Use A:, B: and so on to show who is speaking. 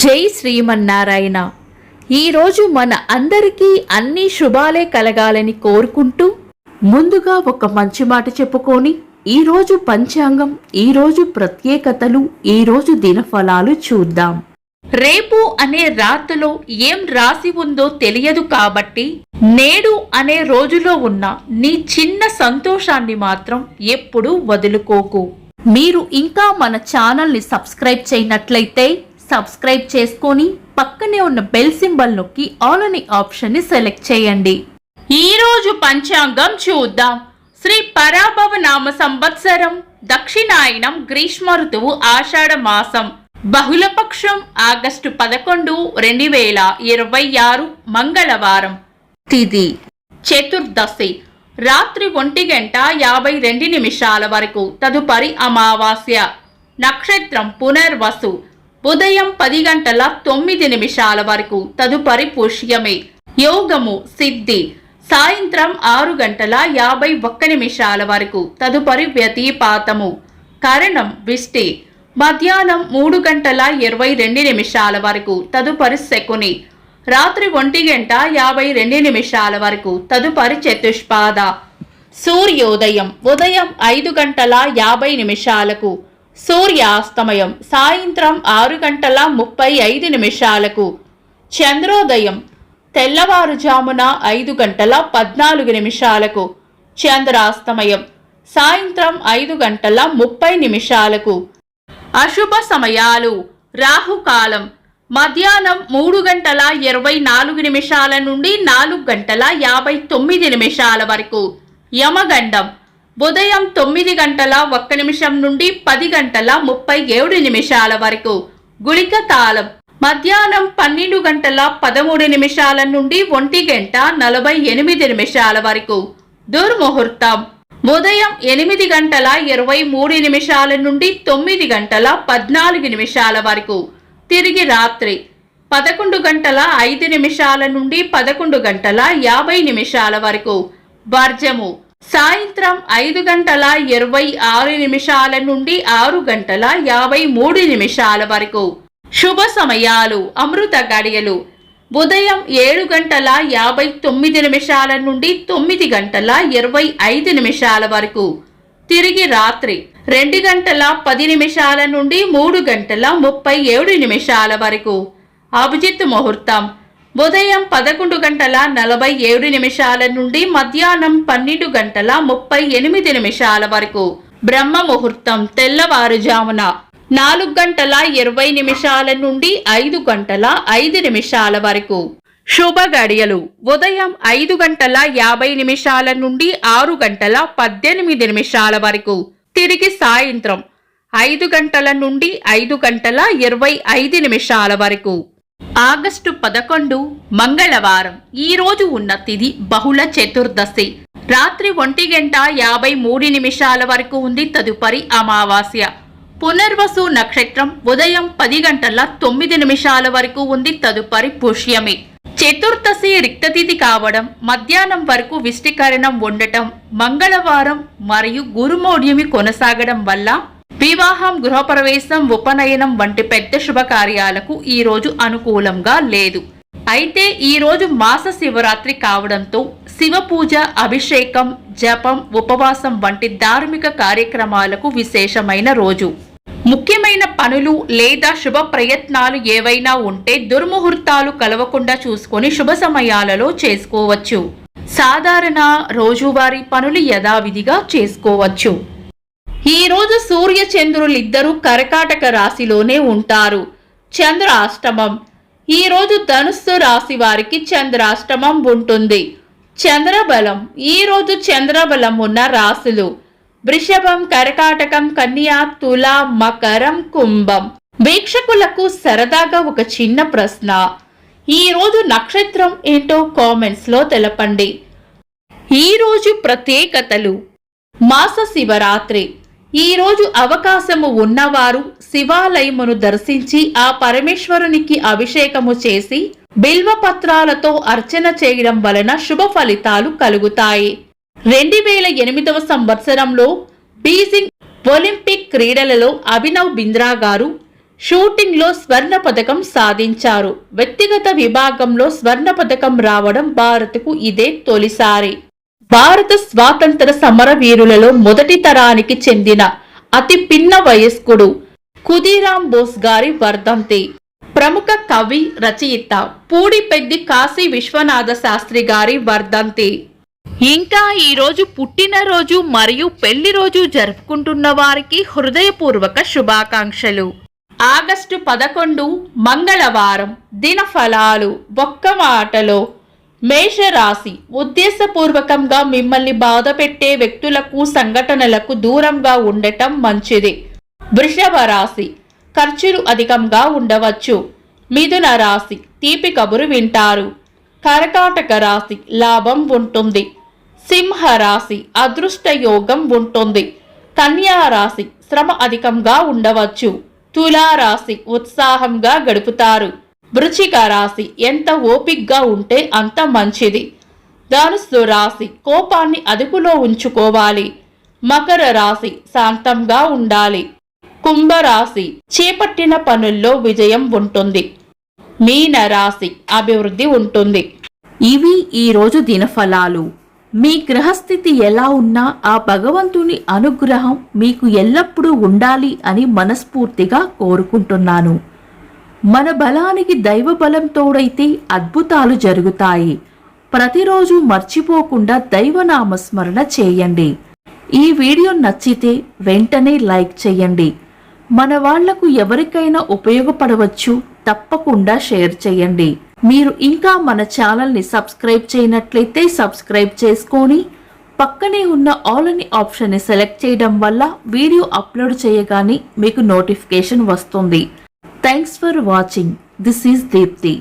A: జై శ్రీమన్నారాయణ. ఈరోజు మన అందరికీ అన్ని శుభాలే కలగాలని కోరుకుంటూ ముందుగా ఒక మంచి మాట చెప్పుకొని ఈరోజు పంచాంగం, ఈరోజు ప్రత్యేకతలు, ఈరోజు దినఫలాలు చూద్దాం. రేపు అనే రాత్రిలో ఏం రాసి ఉందో తెలియదు కాబట్టి నేడు అనే రోజులో ఉన్న నీ చిన్న సంతోషాన్ని మాత్రం ఎప్పుడూ వదులుకోకు. మీరు ఇంకా మన ఛానల్ని సబ్స్క్రైబ్ చేయనట్లయితే సబ్స్క్రైబ్ చేసుకొని పక్కనే ఉన్న బెల్ సింబల్ నొక్కి ఆల్ అనే ఆప్షన్ ని సెలెక్ట్ చేయండి. ఈ రోజు పంచాంగం చూద్దాం. శ్రీ పరాభవ నామ సంవత్సరం, దక్షిణాయనం, గ్రీష్మ ఋతువు, ఆషాఢ మాసం, బహుళపక్షం, ఆగస్టు 11, 2026, మంగళవారం. తిథి చతుర్దశి, రాత్రి 1:52 వరకు. తదుపరి అమావాస్య. నక్షత్రం పునర్వసు. ఉదయం 10:09 వరకు. తదుపరి పుష్యమి. యోగము సిద్ధి. సాయంత్రం 6:51 వరకు. తదుపరి వ్యతిపాతము. కరణం విష్టి. మధ్యాహ్నం 3:22 వరకు. తదుపరి శకుని. రాత్రి 1:52 వరకు. తదుపరి చతుష్పాద. సూర్యోదయం ఉదయం 5:50 సూర్యాస్తమయం సాయంత్రం 6:35. చంద్రోదయం తెల్లవారుజామున 5:14. చంద్రాస్తమయం సాయంత్రం 5:30. అశుభ సమయాలు. రాహుకాలం మధ్యాహ్నం 3:24 నుండి 4:59 వరకు. యమగండం ఉదయం 9:01 నుండి 10:37 వరకు. గుళిక కాలం మధ్యాహ్నం 12:13 నుండి 1:48 వరకు. దుర్ముహూర్తం ఉదయం 8:23 నుండి 9:14 వరకు. తిరిగి రాత్రి 11:05 నుండి 11:50 వరకు. వర్జము సాయంత్రం 5:26 నుండి 6:53 వరకు. శుభ సమయాలు. అమృత గడియలు ఉదయం 7:59 నుండి 9:25 వరకు. తిరిగి రాత్రి 2:10 నుండి 3:37 వరకు. అభిజిత్ ముహూర్తం ఉదయం 11:47 నుండి మధ్యాహ్నం 12:38 వరకు. బ్రహ్మ ముహూర్తం తెల్లవారుజామున 4:20 నుండి 5:05 వరకు. శుభ గడియలు ఉదయం 5:50 నుండి 6:18 వరకు. తిరిగి సాయంత్రం 5 నుండి 5:25 వరకు. ఆగస్టు 11 మంగళవారం. ఈ రోజు ఉన్న తిథి బహుళ చతుర్దశి. రాత్రి 1:53 వరకు ఉంది. తదుపరి అమావాస్య. పునర్వసు నక్షత్రం ఉదయం 10:09 వరకు ఉంది. తదుపరి పుష్యమి. చతుర్దశి రిక్తతిథి కావడం, మధ్యాహ్నం వరకు విష్టికరణం ఉండటం, మంగళవారం మరియు గురుమౌఢ్యమి కొనసాగడం వల్ల వివాహం, గృహప్రవేశం, ఉపనయనం వంటి పెద్ద శుభకార్యాలకు ఈ రోజు అనుకూలంగా లేదు. అయితే ఈ రోజు మాస శివరాత్రి కావడంతో శివ పూజ, అభిషేకం, జపం, ఉపవాసం వంటి ధార్మిక కార్యక్రమాలకు విశేషమైన రోజు. ముఖ్యమైన పనులు లేదా శుభ ప్రయత్నాలు ఏవైనా ఉంటే దుర్ముహూర్తాలు కలవకుండా చూసుకొని శుభ సమయాలలో చేసుకోవచ్చు. సాధారణ రోజువారీ పనులు యథావిధిగా చేసుకోవచ్చు. ఈ రోజు సూర్య చంద్రులిద్దరూ కర్కాటక రాశిలోనే ఉంటారు. చంద్రాష్టమం. ఈ రోజు ధనుస్సు రాశి వారికి చంద్రాష్టమం ఉంటుంది. చంద్రబలం. ఈ రోజు చంద్రబలం ఉన్న రాశులు వృషభం, కర్కాటకం, కన్యా, తుల, మకరం, కుంభం. వీక్షకులకు సరదాగా ఒక చిన్న ప్రశ్న. ఈ రోజు నక్షత్రం ఏంటో కామెంట్స్ లో తెలపండి. ఈ రోజు ప్రత్యేకతలు. మాస శివరాత్రి. ఈ రోజు అవకాశము ఉన్నవారు శివాలయమును దర్శించి ఆ పరమేశ్వరునికి అభిషేకము చేసి బిల్వపత్రాలతో అర్చన చేయడం వలన శుభ ఫలితాలు కలుగుతాయి. 2008వ సంవత్సరంలో బీజింగ్ ఒలింపిక్ క్రీడలలో అభినవ్ బింద్రా గారు షూటింగ్లో స్వర్ణ పతకం సాధించారు. వ్యక్తిగత విభాగంలో స్వర్ణ పతకం రావడం భారత్కు ఇదే తొలిసారి. భారత స్వాతంత్ర సమరవీరులలో మొదటి తరానికి చెందిన అతి పిన్న వయస్కుడు ఖుదీరాం బోస్ గారి వర్ధంతి. ప్రముఖ కవి, రచయిత పూడిపెద్ది కాశీ విశ్వనాథ శాస్త్రి గారి వర్ధంతి. ఇంకా ఈరోజు పుట్టినరోజు మరియు పెళ్లి రోజు జరుపుకుంటున్న వారికి హృదయపూర్వక శుభాకాంక్షలు. ఆగస్టు 11 మంగళవారం. దినఫలాలు. ఒక్క మాటలో మేషరాశి. ఉద్దేశపూర్వకంగా మిమ్మల్ని బాధపెట్టే వ్యక్తులకు, సంఘటనలకు దూరంగా ఉండటం మంచిది. వృషభ రాశి. ఖర్చులు అధికంగా ఉండవచ్చు. మిథున రాశి. తీపి కబురు వింటారు. కర్కాటక రాశి. లాభం ఉంటుంది. సింహ రాశి. అదృష్ట యోగం ఉంటుంది. కన్యా రాశి. శ్రమ అధికంగా ఉండవచ్చు. తులా రాశి. ఉత్సాహంగా గడుపుతారు. వృశ్చిక రాశి. ఎంత ఓపిగ్గా ఉంటే అంత మంచిది. ధనుస్సు రాశి. కోపాన్ని అదుపులో ఉంచుకోవాలి. మకర రాశి. శాంతంగా ఉండాలి. కుంభరాశి. చేపట్టిన పనుల్లో విజయం ఉంటుంది. మీన రాశి. అభివృద్ధి ఉంటుంది. ఇవి ఈరోజు దినఫలాలు. మీ గ్రహస్థితి ఎలా ఉన్నా ఆ భగవంతుని అనుగ్రహం మీకు ఎల్లప్పుడూ ఉండాలి అని మనస్ఫూర్తిగా కోరుకుంటున్నాను. మన బలానికి దైవ బలం తోడైతే అద్భుతాలు జరుగుతాయి. ప్రతిరోజు మర్చిపోకుండా దైవనామస్మరణ చేయండి. ఈ వీడియో నచ్చితే వెంటనే లైక్ చేయండి. మన వాళ్లకు ఎవరికైనా ఉపయోగపడవచ్చు. తప్పకుండా షేర్ చేయండి. మీరు ఇంకా మన ఛానల్ని సబ్స్క్రైబ్ చేయనట్లయితే సబ్స్క్రైబ్ చేసుకొని పక్కనే ఉన్న ఆల్ అని ఆప్షన్ని సెలెక్ట్ చేయడం వల్ల వీడియో అప్లోడ్ చేయగానే మీకు నోటిఫికేషన్ వస్తుంది. Thanks for watching. This is Deepti.